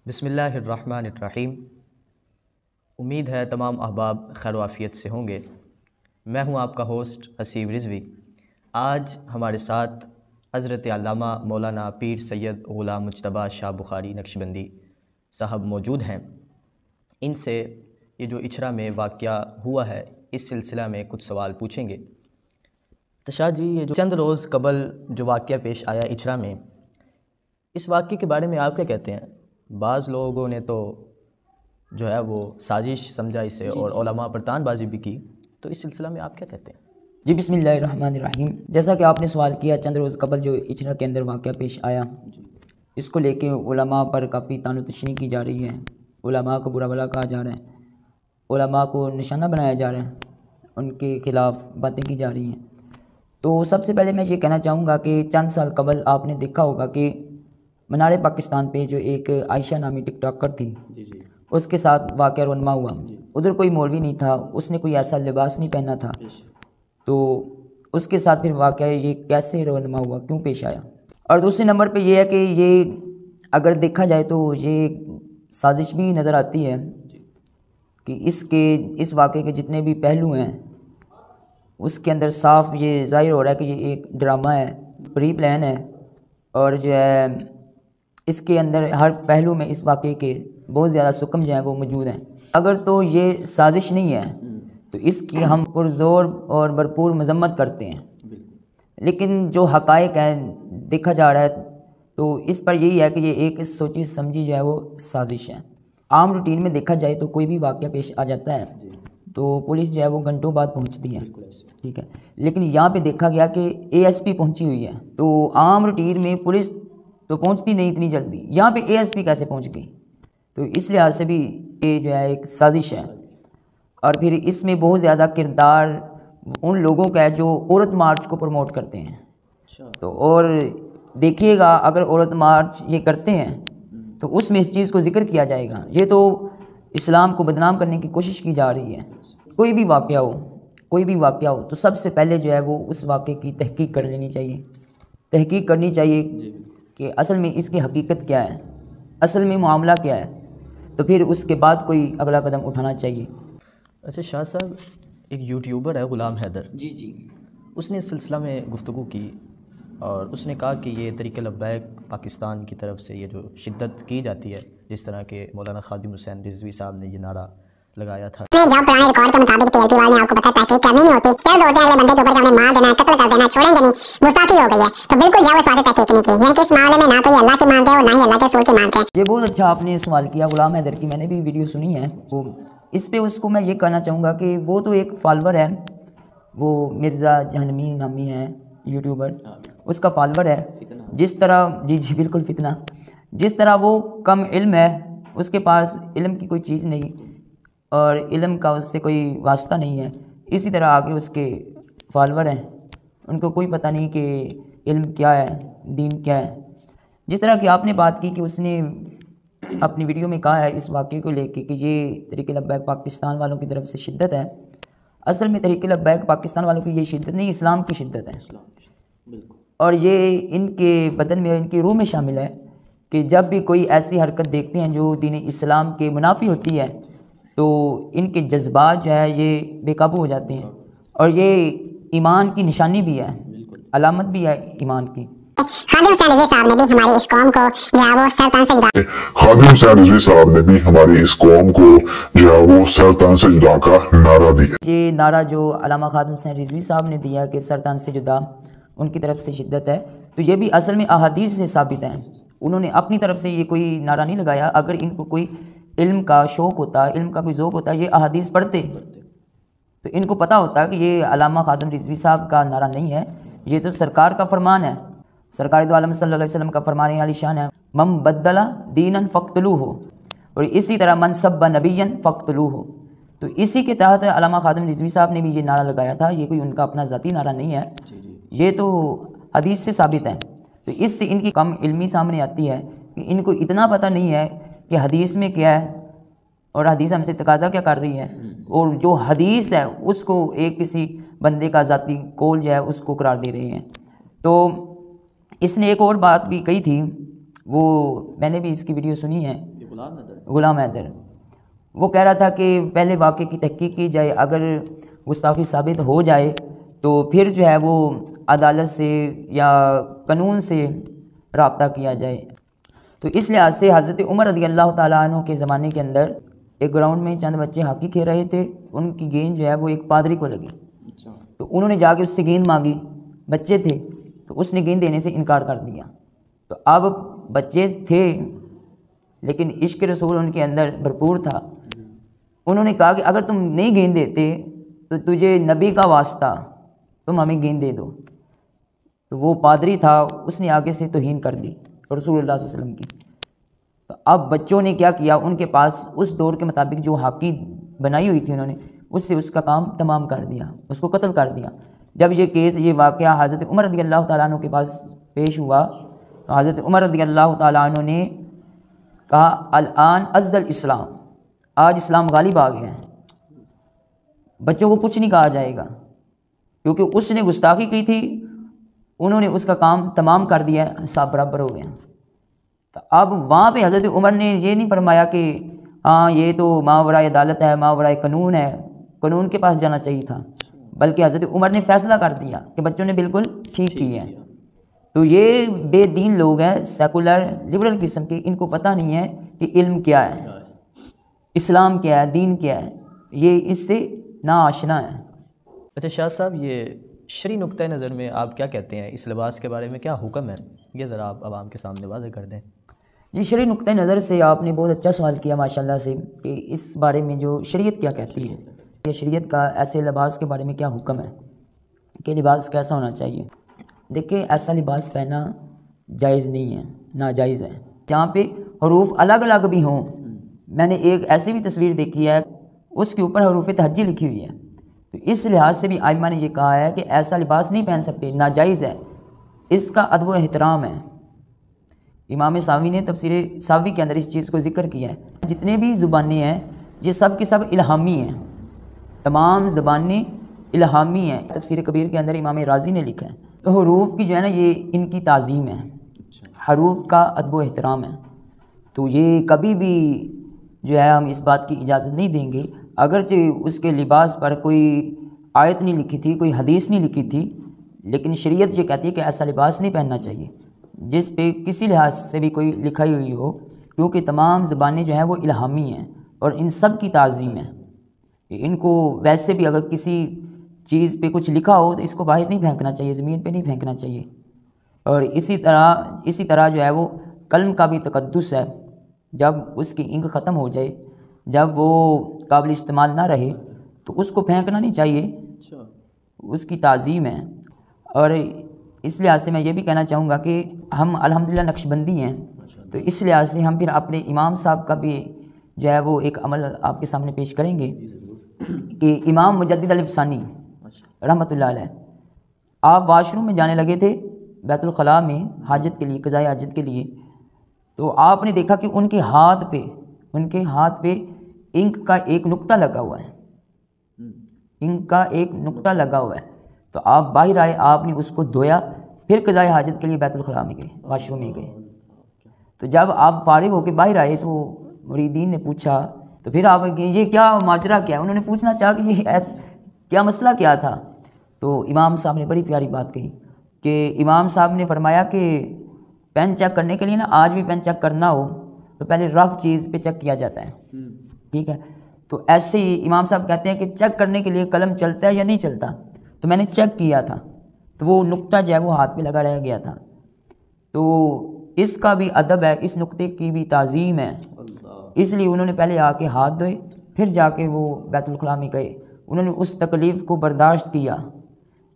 بسم اللہ الرحمن الرحیم۔ امید ہے تمام احباب خیر و عافیت سے ہوں گے۔ میں ہوں آپ کا ہوسٹ حسیب رضوی۔ آج ہمارے ساتھ حضرت علامہ مولانا پیر سید غلام مجتبیٰ شاہ بخاری نقشبندی صاحب موجود ہیں۔ ان سے یہ جو اچھرا میں واقعہ ہوا ہے اس سلسلہ میں کچھ سوال پوچھیں گے۔ تو شاہ جی، یہ جو چند روز قبل جو واقعہ پیش آیا اچھرا میں، اس واقعے کے بارے میں آپ کیا کہتے ہیں؟ بعض لوگوں نے تو جو ہے وہ سازش سمجھا اسے اور علماء پر تان بازی بھی کی، تو اس سلسلہ میں آپ کیا کہتے ہیں؟ جی بسم اللہ الرحمن الرحیم۔ جیسا کہ آپ نے سوال کیا، چند روز قبل جو اچھرا کے اندر واقعہ پیش آیا، اس کو لے کے علماء پر کافی طعن و تشنیع کی جا رہی ہے، علماء کو برا بھلا کہا جا رہا ہے، علماء کو نشانہ بنایا جا رہا ہے، ان کے خلاف باتیں کی جا رہی ہیں۔ تو سب سے پہلے میں یہ کہنا چاہوں گا کہ چند سال قبل آپ نے دیکھا ہوگا کہ منار پاکستان پہ جو ایک عائشہ نامی ٹک ٹاکر تھی، اس کے ساتھ واقعہ رونما ہوا۔ ادھر کوئی مولوی نہیں تھا، اس نے کوئی ایسا لباس نہیں پہنا تھا، تو اس کے ساتھ پھر واقعہ یہ کیسے رونما ہوا، کیوں پیش آیا؟ اور دوسرے نمبر پہ یہ ہے کہ یہ اگر دیکھا جائے تو یہ سازش بھی نظر آتی ہے کہ اس واقعے کے جتنے بھی پہلو ہیں اس کے اندر صاف یہ ظاہر ہو رہا ہے کہ یہ ایک ڈرامہ ہے، پری پلان ہے، اور جو ہے اس کے اندر ہر پہلو میں اس واقعے کے بہت زیادہ سکم جو ہیں وہ موجود ہیں۔ اگر تو یہ سازش نہیں ہے تو اس کی ہم پرزور اور بھرپور مذمت کرتے ہیں، لیکن جو حقائق ہیں دیکھا جا رہا ہے تو اس پر یہی ہے کہ یہ ایک سوچی سمجھی جو ہے وہ سازش ہے۔ عام روٹین میں دیکھا جائے تو کوئی بھی واقعہ پیش آ جاتا ہے تو پولیس جو ہے وہ گھنٹوں بعد پہنچتی ہے، ٹھیک ہے، لیکن یہاں پہ دیکھا گیا کہ اے ایس پی پہنچی ہوئی ہے، تو عام روٹین میں پولیس تو پہنچتی نہیں اتنی جلدی، یہاں پہ اے ایس پی کیسے پہنچ گئی؟ تو اس لحاظ سے بھی یہ جو ہے ایک سازش ہے۔ اور پھر اس میں بہت زیادہ کردار ان لوگوں کا ہے جو عورت مارچ کو پروموٹ کرتے ہیں، تو اور دیکھیے گا اگر عورت مارچ یہ کرتے ہیں تو اس میں اس چیز کو ذکر کیا جائے گا، یہ تو اسلام کو بدنام کرنے کی کوشش کی جا رہی ہے۔ کوئی بھی واقعہ ہو تو سب سے پہلے جو ہے وہ اس واقعے کی تحقیق کر لینی چاہیے، تحقیق کرنی چاہیے کہ اصل میں اس کی حقیقت کیا ہے، اصل میں معاملہ کیا ہے، تو پھر اس کے بعد کوئی اگلا قدم اٹھانا چاہیے۔ اچھا شاہ صاحب، ایک یوٹیوبر ہے غلام حیدر، جی اس نے اس سلسلہ میں گفتگو کی اور اس نے کہا کہ یہ طریق لبیک پاکستان کی طرف سے یہ جو شدت کی جاتی ہے، جس طرح کہ مولانا خادم حسین رضوی صاحب نے یہ نعرہ لگایا تھا۔ جہاں پرانے ریکارڈ کے مطابق ٹی ایل ٹی والے نے آپ کو بتایا تحقیق کرنی نہیں ہوتی، چند ہوتے ہیں اگلے بندے کے اوپر کہ ہمیں مار دینا ہے، قتل کر دینا ہے، چھوڑیں گے نہیں، گستاخی ہو گئی ہے، تو بالکل جاؤ اس واسطے تحقیق نہیں کی، یعنی کہ اس معاملے میں نہ تو یہ اللہ کی مانتے ہیں اور نہ ہی اللہ کے رسول کی مانتے ہیں۔ یہ بہت اچھا آپ نے سوال کیا غلام حیدر کی، میں نے بھی ویڈیو سنی ہے، وہ اس پہ اس کو میں یہ کہنا چاہوں گا کہ وہ تو ایک فالوور ہے، وہ مرزا جہنمی نامی ہے یوٹیوبر، اس کا فالوور ہے، جس طرح جی بالکل فتنہ، جس طرح وہ کم علم ہے، اس کے پاس علم کی کوئی چیز نہیں اور علم کا اس سے کوئی واسطہ نہیں ہے، اسی طرح آگے اس کے فالوور ہیں، ان کو کوئی پتہ نہیں کہ علم کیا ہے، دین کیا ہے۔ جس طرح کہ آپ نے بات کی کہ اس نے اپنی ویڈیو میں کہا ہے اس واقعے کو لے کے کہ یہ طریق لبیک پاکستان والوں کی طرف سے شدت ہے، اصل میں طریق لبیک پاکستان والوں کی یہ شدت نہیں، اسلام کی شدت ہے، اور یہ ان کے بدن میں، ان کی روح میں شامل ہے کہ جب بھی کوئی ایسی حرکت دیکھتے ہیں جو دین اسلام کے منافی ہوتی ہے تو ان کے جذبات جو ہے یہ بے قابو ہو جاتے ہیں، اور یہ ایمان کی نشانی بھی ہے، علامت بھی ہے ایمان کی۔ خادم حسین رضوی صاحب نے بھی ہماری اس قوم کو جو ہے وہ سرطان سے جدا خادم حسین رضوی صاحب نے بھی ہماری اس قوم کو جو ہے وہ سرطان سے جدا کا نعرہ دیا۔ یہ نعرہ جو علامہ خادم حسین رضوی صاحب نے دیا کہ سرطان سے جدا ان کی طرف سے شدت ہے، تو یہ بھی اصل میں احادیث سے ثابت ہے، انہوں نے اپنی طرف سے یہ کوئی نعرہ نہیں لگایا۔ اگر ان کو کوئی علم کا شوق ہوتا، علم کا کوئی ذوق ہوتا، یہ احادیث پڑھتے تو ان کو پتہ ہوتا کہ یہ علامہ خادم رضوی صاحب کا نعرہ نہیں ہے، یہ تو سرکار کا فرمان ہے، سرکار دو عالم صلی اللہ علیہ وسلم کا فرمان عالی شان ہے، من بدل دینا فقتلوہ، اور اسی طرح من سب نبیا فقتلوہ، تو اسی کے تحت علامہ خادم رضوی صاحب نے بھی یہ نعرہ لگایا تھا، یہ کوئی ان کا اپنا ذاتی نعرہ نہیں ہے، یہ تو حدیث سے ثابت ہے۔ تو اس سے ان کی کم علمی سامنے آتی ہے کہ ان کو اتنا پتہ نہیں ہے کہ حدیث میں کیا ہے اور حدیث ہم سے تقاضا کیا کر رہی ہے، اور جو حدیث ہے اس کو ایک کسی بندے کا ذاتی قول جو ہے اس کو قرار دے رہے ہیں۔ تو اس نے ایک اور بات بھی کہی تھی، وہ میں نے بھی اس کی ویڈیو سنی ہے، غلام حیدر، وہ کہہ رہا تھا کہ پہلے واقعے کی تحقیق کی جائے، اگر گستاخی ثابت ہو جائے تو پھر جو ہے وہ عدالت سے یا قانون سے رابطہ کیا جائے۔ تو اس لحاظ سے حضرت عمر رضی اللہ تعالیٰ عنہ کے زمانے کے اندر ایک گراؤنڈ میں چند بچے ہاکی کھیل رہے تھے، ان کی گیند جو ہے وہ ایک پادری کو لگی، تو انہوں نے جا کے اس سے گیند مانگی، بچے تھے، تو اس نے گیند دینے سے انکار کر دیا۔ تو اب بچے تھے لیکن عشق رسول ان کے اندر بھرپور تھا، انہوں نے کہا کہ اگر تم نہیں گیند دیتے تو تجھے نبی کا واسطہ تم ہمیں گیند دے دو۔ تو وہ پادری تھا، اس نے آگے سے توہین کر دی رسول اللہ صلی اللہ علیہ وسلم کی۔ تو اب بچوں نے کیا کیا، ان کے پاس اس دور کے مطابق جو ہاکی بنائی ہوئی تھی انہوں نے اس سے اس کا کام تمام کر دیا، اس کو قتل کر دیا۔ جب یہ کیس، یہ واقعہ حضرت عمر رضی اللہ تعالیٰ عنہ کے پاس پیش ہوا تو حضرت عمر رضی اللہ تعالیٰ عنہ نے کہا الآن عز الاسلام، آج اسلام غالب آ گیا ہے، بچوں کو کچھ نہیں کہا جائے گا کیونکہ اس نے گستاخی کی تھی، انہوں نے اس کا کام تمام کر دیا، حساب برابر ہو گیا۔ تو اب وہاں پہ حضرت عمر نے یہ نہیں فرمایا کہ ہاں یہ تو ماورائے عدالت ہے، ماورائے قانون ہے، قانون کے پاس جانا چاہیے تھا، بلکہ حضرت عمر نے فیصلہ کر دیا کہ بچوں نے بالکل ٹھیک کی ہے۔ تو یہ بے دین لوگ ہیں، سیکولر لبرل قسم کے، ان کو پتہ نہیں ہے کہ علم کیا ہے، اسلام کیا ہے، دین کیا ہے، یہ اس سے ناآشنا ہے۔ اچھا شاہ صاحب، یہ شرعی نقطۂ نظر میں آپ کیا کہتے ہیں، اس لباس کے بارے میں کیا حکم ہے، یہ ذرا آپ عوام کے سامنے واضح کر دیں۔ یہ شرعی نقطۂ نظر سے آپ نے بہت اچھا سوال کیا ماشاءاللہ سے، کہ اس بارے میں جو شریعت کیا کہتی ہے، یہ شریعت کا ایسے لباس کے بارے میں کیا حکم ہے کہ لباس کیسا ہونا چاہیے۔ دیکھیں، ایسا لباس پہننا جائز نہیں ہے، ناجائز ہے، جہاں پہ حروف الگ الگ بھی ہوں۔ میں نے ایک ایسی بھی تصویر دیکھی ہے، اس کے اوپر حروف تہجی لکھی ہوئی ہے، تو اس لحاظ سے بھی آئمہ نے یہ کہا ہے کہ ایسا لباس نہیں پہن سکتے، ناجائز ہے، اس کا ادب و احترام ہے۔ امام ساوی نے تفسیر ساوی کے اندر اس چیز کو ذکر کیا ہے۔ جتنے بھی زبانیں ہیں یہ سب کے سب الہامی ہیں، تمام زبانیں الہامی ہیں۔ تفسیر کبیر کے اندر امام رازی نے لکھا ہے، تو حروف کی جو ہے نا یہ ان کی تعظیم ہے، حروف کا ادب و احترام ہے۔ تو یہ کبھی بھی جو ہے ہم اس بات کی اجازت نہیں دیں گے، اگرچہ اس کے لباس پر کوئی آیت نہیں لکھی تھی، کوئی حدیث نہیں لکھی تھی، لیکن شریعت یہ کہتی ہے کہ ایسا لباس نہیں پہننا چاہیے جس پہ کسی لحاظ سے بھی کوئی لکھائی ہوئی ہو، کیونکہ تمام زبانیں جو ہیں وہ الہامی ہیں اور ان سب کی تعظیم ہے۔ ان کو ویسے بھی اگر کسی چیز پہ کچھ لکھا ہو تو اس کو باہر نہیں پھینکنا چاہیے، زمین پہ نہیں پھینکنا چاہیے۔ اور اسی طرح جو ہے وہ قلم کا بھی تقدس ہے، جب اس کی انک ختم ہو جائے، جب وہ قابل استعمال نہ رہے تو اس کو پھینکنا نہیں چاہیے، اس کی تعظیم ہے۔ اور اس لحاظ سے میں یہ بھی کہنا چاہوں گا کہ ہم الحمدللہ نقشبندی ہیں، تو اس لحاظ سے ہم پھر اپنے امام صاحب کا بھی جو ہے وہ ایک عمل آپ کے سامنے پیش کریں گے کہ امام مجدد الفسانی رحمۃ اللہ علیہ، آپ واش روم میں جانے لگے تھے بیت الخلاء میں حاجت کے لیے، قضائے حاجت کے لیے، تو آپ نے دیکھا کہ ان کے ہاتھ پہ انک کا ایک نقطہ لگا ہوا ہے، انک کا ایک نقطہ لگا ہوا ہے۔ تو آپ باہر آئے، آپ نے اس کو دھویا، پھر قضائے حاجت کے لیے بیت الخلاء میں گئے، واش روم میں گئے۔ تو جب آپ فارغ ہو کے باہر آئے تو مریدین نے پوچھا، تو پھر آپ کہ یہ کیا ماجرا کیا، انہوں نے پوچھنا چاہا کہ یہ کیا مسئلہ کیا تھا۔ تو امام صاحب نے بڑی پیاری بات کہی کہ امام صاحب نے فرمایا کہ پین چیک کرنے کے لیے نا، آج بھی پین چیک کرنا ہو تو پہلے رف چیز پہ چیک کیا جاتا ہے، ٹھیک ہے۔ تو ایسے ہی امام صاحب کہتے ہیں کہ چیک کرنے کے لیے قلم چلتا ہے یا نہیں چلتا، تو میں نے چیک کیا تھا تو وہ نقطہ جو ہے وہ ہاتھ پہ لگا رہ گیا تھا۔ تو اس کا بھی ادب ہے، اس نقطے کی بھی تعظیم ہے، اس لیے انہوں نے پہلے آ کے ہاتھ دھوئے، پھر جا کے وہ بیت الخلاء میں گئے۔ انہوں نے اس تکلیف کو برداشت کیا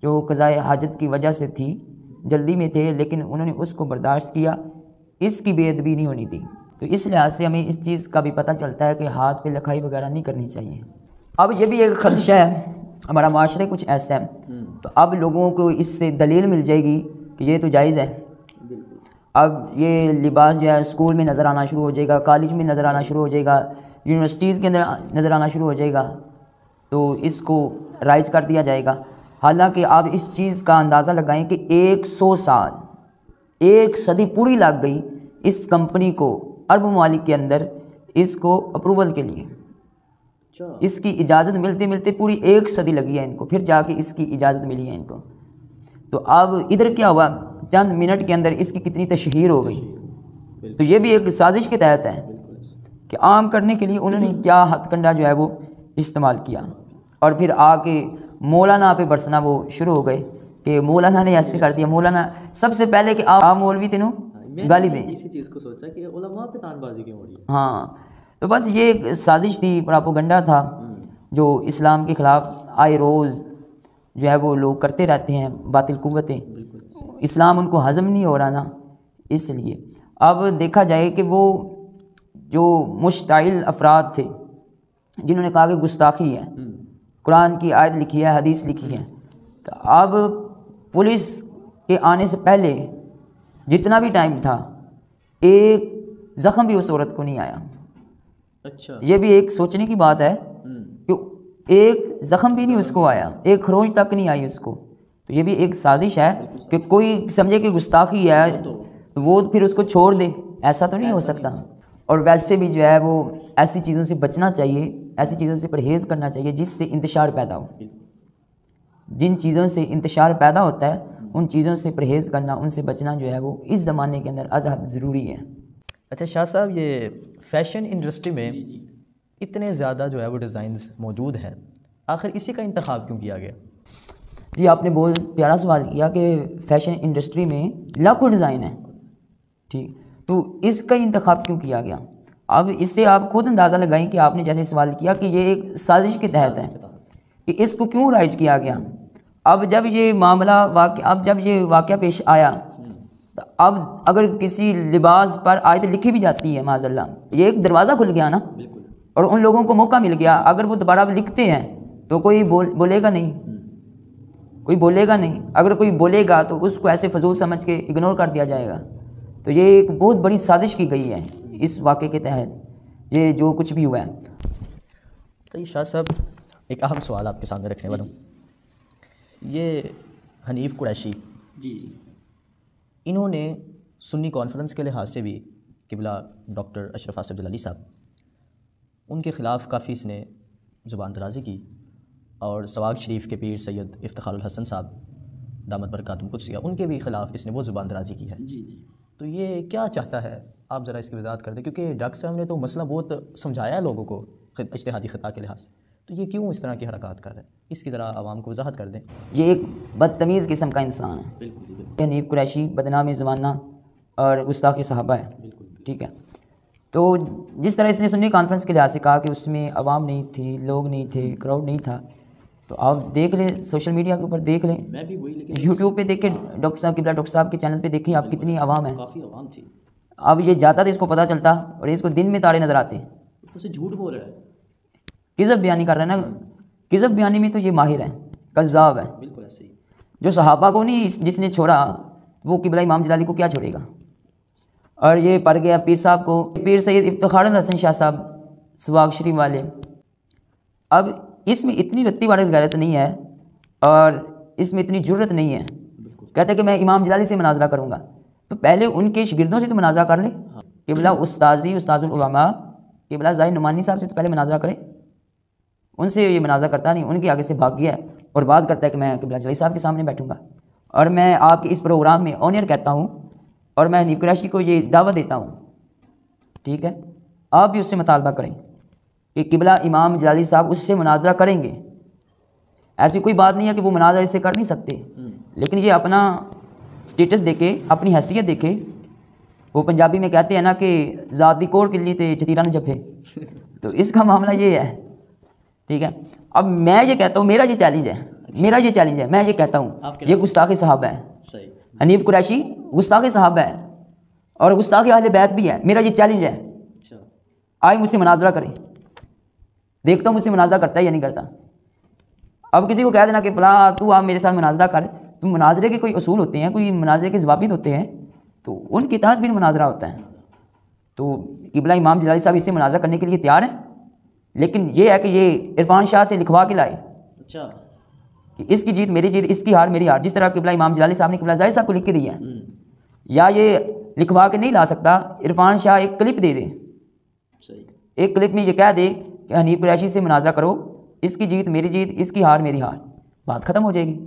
جو قضائے حاجت کی وجہ سے تھی، جلدی میں تھے لیکن انہوں نے اس کو برداشت کیا، اس کی بے ادبی نہیں ہونی تھی۔ تو اس لحاظ سے ہمیں اس چیز کا بھی پتہ چلتا ہے کہ ہاتھ پہ لکھائی وغیرہ نہیں کرنی چاہیے۔ اب یہ بھی ایک خدشہ ہے، ہمارا معاشرے کچھ ایسا ہے، تو اب لوگوں کو اس سے دلیل مل جائے گی کہ یہ تو جائز ہے۔ اب یہ لباس جو ہے اسکول میں نظر آنا شروع ہو جائے گا، کالج میں نظر آنا شروع ہو جائے گا، یونیورسٹیز کے اندر نظر آنا شروع ہو جائے گا، تو اس کو رائج کر دیا جائے گا۔ حالانکہ آپ اس چیز کا اندازہ لگائیں کہ 100 سال، 1 صدی پوری لگ گئی اس کمپنی کو عرب ممالک کے اندر اس کو اپروول کے لیے. اس کی اجازت ملتے ملتے پوری 1 صدی لگی ہے ان کو، پھر جا کے اس کی اجازت ملی ہے ان کو. تو اب ادھر کیا ہوا، چند منٹ کے اندر اس کی کتنی تشہیر ہو گئی. تو یہ بھی ایک سازش کے تحت ہے کہ عام کرنے کے لیے انہوں نے کیا ہتھ کنڈا جو ہے وہ استعمال کیا. اور پھر آ کے مولانا پہ برسنا وہ شروع ہو گئے کہ مولانا نے ایسے کر دیا. مولانا سب سے پہلے کہ آپ مولوی تینوں گالی دیں. اسی چیز کو سوچا کہ علماء پہ تان بازی کیوں ہو رہی ہے. ہاں تو بس یہ ایک سازش تھی، پراپوگنڈا تھا جو اسلام کے خلاف آئے روز جو ہے وہ لوگ کرتے رہتے ہیں، باطل قوتیں. اسلام ان کو ہضم نہیں ہو رہا نا، اس لیے. اب دیکھا جائے کہ وہ جو مشتعل افراد تھے جنہوں نے کہا کہ گستاخی ہے، قرآن کی آیت لکھی ہے، حدیث لکھی ہے، تو اب پولیس کے آنے سے پہلے جتنا بھی ٹائم تھا ایک زخم بھی اس عورت کو نہیں آیا. اچھا، یہ بھی ایک سوچنے کی بات ہے کہ ایک زخم بھی نہیں اس کو آیا، ایک خروج تک نہیں آئی اس کو. تو یہ بھی ایک سازش ہے کہ کوئی سمجھے کہ گستاخی ہے تو وہ پھر اس کو چھوڑ دے، ایسا تو نہیں ہو سکتا. اور ویسے بھی جو ہے وہ ایسی چیزوں سے بچنا چاہیے، ایسی چیزوں سے پرہیز کرنا چاہیے جس سے انتشار پیدا ہو. جن چیزوں سے انتشار پیدا ہوتا ہے ان چیزوں سے پرہیز کرنا، ان سے بچنا جو ہے وہ اس زمانے کے اندر از حد ضروری ہے. اچھا شاہ صاحب، یہ فیشن انڈسٹری میں اتنے زیادہ جو ہے وہ ڈیزائنز موجود ہیں، آخر اسی کا انتخاب کیوں کیا گیا؟ جی آپ نے بہت پیارا سوال کیا کہ فیشن انڈسٹری میں لاکھوں ڈیزائن ہیں، ٹھیک، تو اس کا انتخاب کیوں کیا گیا؟ اب اس سے آپ خود اندازہ لگائیں کہ آپ نے جیسے سوال کیا کہ یہ ایک سازش کے تحت ہے کہ اس کو کیوں رائج کیا گیا. اب جب یہ واقعہ پیش آیا تو اب اگر کسی لباس پر آیت لکھی بھی جاتی ہے معاذ اللہ، یہ ایک دروازہ کھل گیا نا، اور ان لوگوں کو موقع مل گیا. اگر وہ دوبارہ لکھتے ہیں تو کوئی بولے گا نہیں، کوئی بولے گا نہیں. اگر کوئی بولے گا تو اس کو ایسے فضول سمجھ کے اگنور کر دیا جائے گا. تو یہ ایک بہت بڑی سازش کی گئی ہے اس واقعے کے تحت، یہ جو کچھ بھی ہوا ہے. تو یہ شاہ صاحب ایک اہم سوال آپ کے سامنے رکھنے والا ہوں. یہ حنیف قریشی انہوں نے سنی کانفرنس کے لحاظ سے بھی قبلہ ڈاکٹر اشرف آصف جلالی صاحب ان کے خلاف کافی اس نے زبان درازی کی، اور سواگ شریف کے پیر سید افتخار الحسن صاحب دامت برکاتہم قدسیہ ان کے بھی خلاف اس نے وہ زبان درازی کی ہے. تو یہ کیا چاہتا ہے، آپ ذرا اس کی وضاحت کر دیں، کیونکہ ڈاکٹر صاحب نے تو مسئلہ بہت سمجھایا ہے لوگوں کو اجتہادی خطا کے لحاظ سے، تو یہ کیوں اس طرح کی حرکات کر رہے ہیں، اس کی ذرا عوام کو وضاحت کر دیں. یہ ایک بدتمیز قسم کا انسان ہے. حنیف قریشی بدنام زمانہ اور گستاخی صحابہ ہے، ٹھیک ہے. تو جس طرح اس نے سنی کانفرنس کے لحاظ سے کہا کہ اس میں عوام نہیں تھی، لوگ نہیں تھے، کراؤڈ نہیں تھا، تو آپ دیکھ لیں سوشل میڈیا کے اوپر دیکھ لیں، یوٹیوب پہ دیکھیں، ڈاکٹر صاحب قبلہ ڈاکٹر صاحب کے چینل پہ دیکھیں آپ کتنی عوام ہے. کافی عوام تھی. اب یہ جاتا تھا اس کو پتہ چلتا، اور اس کو دن میں تارے نظر آتے. اسے جھوٹ بول رہا ہے، کذب بیانی کر رہا ہے نا. کذب بیانی میں تو یہ ماہر ہے، کذاب ہے. بالکل ایسے ہی. جو صحابہ کو نہیں جس نے چھوڑا وہ قبلہ امام جلالی کو کیا چھوڑے گا. اور یہ پڑھ گیا پیر صاحب کو، پیر سید افتخار الحسن شاہ صاحب سواگ شریف والے. اب اس میں اتنی رتی والی غیرت نہیں ہے اور اس میں اتنی جرت نہیں ہے. کہتے کہ میں امام جلالی سے مناظرہ کروں گا، تو پہلے ان کے شاگردوں سے تو مناظرہ کر لے. قبلہ استاذی استاذ العلماء قبلہ ظاہر نعمانی صاحب سے تو پہلے مناظرہ کرے. ان سے یہ مناظرہ کرتا نہیں، ان کے آگے سے بھاگ گیا ہے اور بات کرتا ہے کہ میں قبلہ جلالی صاحب کے سامنے بیٹھوں گا. اور میں آپ کے اس پروگرام میں آن ایئر کہتا ہوں، اور میں حنیف قریشی کو یہ دعوت دیتا ہوں، ٹھیک ہے، آپ بھی اس سے مطالبہ کریں کہ قبلہ امام جلالی صاحب اس سے مناظرہ کریں گے. ایسی کوئی بات نہیں ہے کہ وہ مناظرہ اس سے کر نہیں سکتے، لیکن یہ اپنا سٹیٹس دیکھے، اپنی حیثیت دیکھے. وہ پنجابی میں کہتے ہیں نا کہ ذاتی کوڑ کے لیے تے چتیرا نو جفے، تو اس کا معاملہ یہ ہے، ٹھیک ہے. اب میں یہ کہتا ہوں، میرا یہ چیلنج ہے، میں یہ کہتا ہوں یہ گستاخ صحابہ ہے. حنیف قریشی گستاخ صحابہ ہے اور گستاخ اہل بیت بھی ہے. میرا یہ چیلنج ہے، آئے مجھ سے مناظرہ کریں، دیکھتا ہوں مجھ سے مناظرہ کرتا ہے یا نہیں کرتا. اب کسی کو کہہ دینا کہ فلاں تو آپ میرے ساتھ مناظرہ کر، تو مناظرے کے کوئی اصول ہوتے ہیں، کوئی مناظرے کے ضوابط ہوتے ہیں، تو ان کے تحت بھی مناظرہ ہوتا ہے. تو قبلہ امام جلالی صاحب اس سے مناظرہ کرنے کے لیے تیار ہیں، لیکن یہ ہے کہ یہ عرفان شاہ سے لکھوا کے لائے کہ اس کی جیت میری جیت، اس کی ہار میری ہار. جس طرح قبلہ امام جلالی صاحب نے قبلہ ظاہر صاحب کو لکھ کے دیا ہے، یا یہ لکھوا کے نہیں لا سکتا، عرفان شاہ ایک کلپ دے دے ایک کلپ میں یہ کہہ دے کہ حنیف قریشی سے مناظرہ کرو، اس کی جیت میری جیت، اس کی ہار میری ہار، بات ختم ہو جائے گی.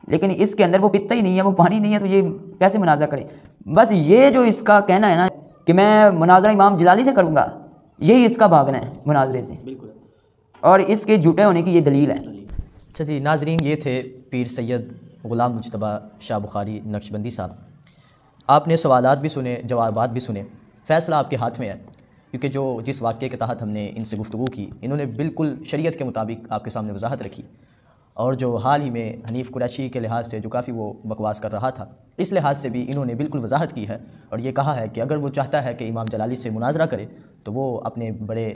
لیکن اس کے اندر وہ پیتا ہی نہیں ہے، وہ پانی نہیں ہے، تو یہ کیسے مناظرہ کرے؟ بس یہ جو اس کا کہنا ہے نا کہ میں مناظرہ امام جلالی سے کروں گا، یہی اس کا بھاگنا ہے مناظرے سے، اور اس کے جھوٹے ہونے کی یہ دلیل ہے. اچھا جی ناظرین، یہ تھے پیر سید غلام مجتبیٰ شاہ بخاری نقشبندی صاحب. آپ نے سوالات بھی سنے، جوابات بھی سنے، فیصلہ آپ کے ہاتھ میں ہے، کیونکہ جس واقعے کے تحت ہم نے ان سے گفتگو کی، انہوں نے بالکل شریعت کے مطابق آپ کے سامنے وضاحت رکھی. اور جو حال ہی میں حنیف قریشی کے لحاظ سے جو کافی وہ بکواس کر رہا تھا، اس لحاظ سے بھی انہوں نے بالکل وضاحت کی ہے اور یہ کہا ہے کہ اگر وہ چاہتا ہے کہ امام جلالی سے مناظرہ کرے تو وہ اپنے بڑے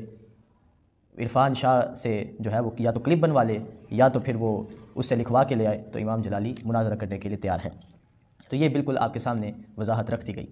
عرفان شاہ سے جو ہے وہ یا تو کلپ بنوا لے یا تو پھر وہ اس سے لکھوا کے لے آئے، تو امام جلالی مناظرہ کرنے کے لیے تیار ہے. تو یہ بالکل آپ کے سامنے وضاحت رکھ دی گئی.